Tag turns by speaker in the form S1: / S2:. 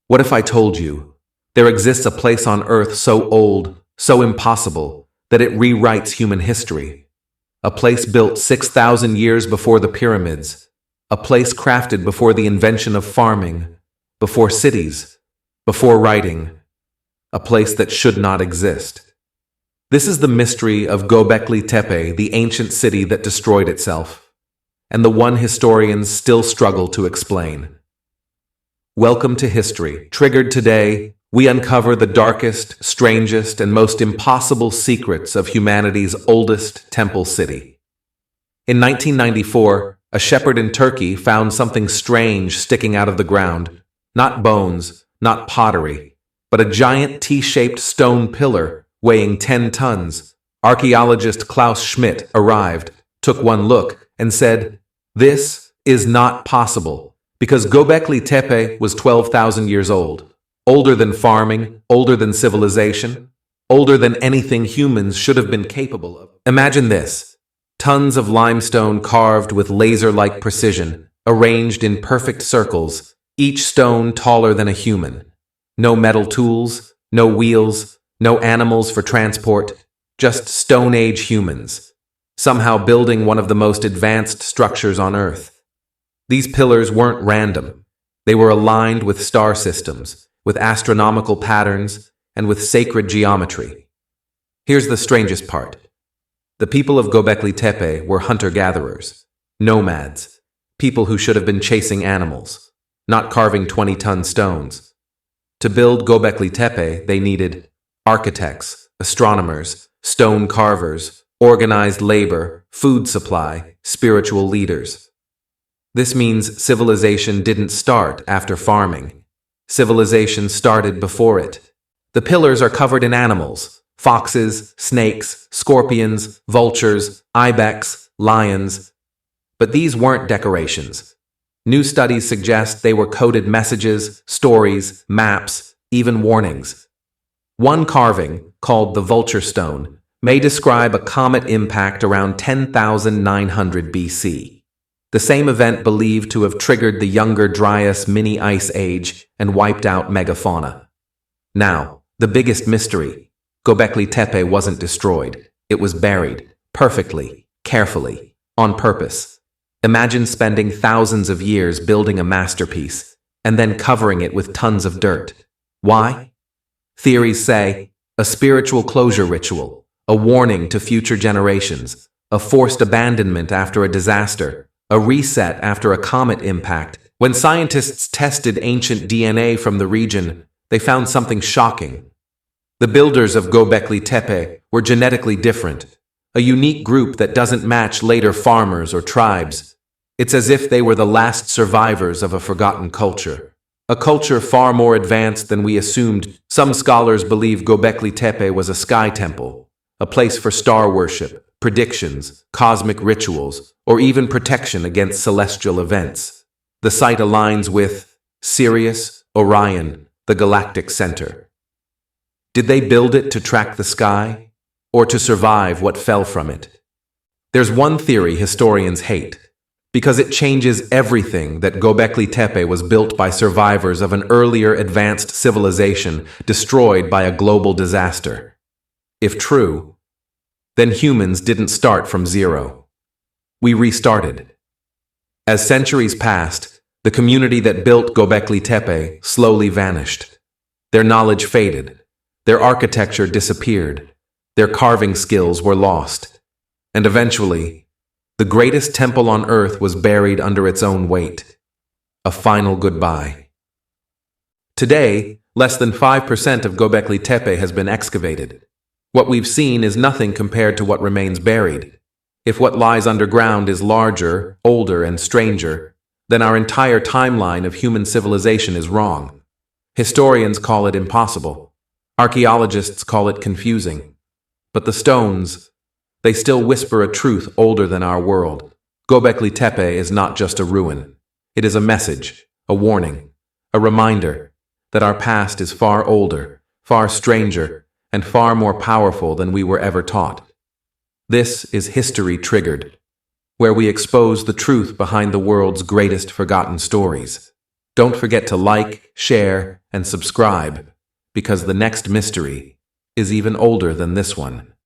S1: What if I told you there exists a place on Earth so old, so impossible, that it rewrites human history? A place built 6,000 years before the pyramids, a place crafted before the invention of farming, before cities, before writing, a place that should not exist. This is the mystery of Göbekli Tepe, the ancient city that destroyed itself, and the one historians still struggle to explain. Welcome to History. Triggered today, we uncover the darkest, strangest, and most impossible secrets of humanity's oldest temple city. In 1994, a shepherd in Turkey found something strange sticking out of the ground. Not bones, not pottery, but a giant T-shaped stone pillar weighing 10 tons. Archaeologist Klaus Schmidt arrived, took one look, and said, "This is not possible, because Göbekli Tepe was 12,000 years old. Older than farming, older than civilization, older than anything humans should have been capable of." Imagine this: tons of limestone carved with laser-like precision, arranged in perfect circles, each stone taller than a human. No metal tools, no wheels, no animals for transport, just Stone Age humans, somehow building one of the most advanced structures on Earth. These pillars weren't random. They were aligned with star systems, with astronomical patterns, and with sacred geometry. Here's the strangest part. The people of Göbekli Tepe were hunter-gatherers, nomads, people who should have been chasing animals, not carving 20-ton stones. To build Göbekli Tepe, they needed architects, astronomers, stone carvers, organized labor, food supply, spiritual leaders. This means civilization didn't start after farming. Civilization started before it. The pillars are covered in animals: foxes, snakes, scorpions, vultures, ibex, lions. But these weren't decorations. New studies suggest they were coded messages, stories, maps, even warnings. One carving, called the Vulture Stone, may describe a comet impact around 10,900 BC. The same event believed to have triggered the Younger Dryas mini ice age and wiped out megafauna. Now, the biggest mystery: Göbekli Tepe wasn't destroyed. It was buried, perfectly, carefully, on purpose. Imagine spending thousands of years building a masterpiece, and then covering it with tons of dirt. Why? Theories say, a spiritual closure ritual, a warning to future generations, a forced abandonment after a disaster, a reset after a comet impact. When scientists tested ancient DNA from the region, they found something shocking. The builders of Göbekli Tepe were genetically different, a unique group that doesn't match later farmers or tribes. It's as if they were the last survivors of a forgotten culture, a culture far more advanced than we assumed. Some scholars believe Göbekli Tepe was a sky temple, a place for star worship, predictions, cosmic rituals, or even protection against celestial events. The site aligns with Sirius, Orion, the galactic center. Did they build it to track the sky, or to survive what fell from it? There's one theory historians hate, because it changes everything: that Göbekli Tepe was built by survivors of an earlier advanced civilization destroyed by a global disaster. If true, then humans didn't start from zero. We restarted. As centuries passed, the community that built Göbekli Tepe slowly vanished. Their knowledge faded. Their architecture disappeared. Their carving skills were lost. And eventually, the greatest temple on Earth was buried under its own weight. A final goodbye. Today, less than 5% of Göbekli Tepe has been excavated. What we've seen is nothing compared to what remains buried. If what lies underground is larger, older, and stranger, then our entire timeline of human civilization is wrong. Historians call it impossible. Archaeologists call it confusing. But the stones, they still whisper a truth older than our world. Göbekli Tepe is not just a ruin. It is a message, a warning, a reminder that our past is far older, far stranger, and far more powerful than we were ever taught. This is History Triggered, where we expose the truth behind the world's greatest forgotten stories. Don't forget to like, share, and subscribe, because the next mystery is even older than this one.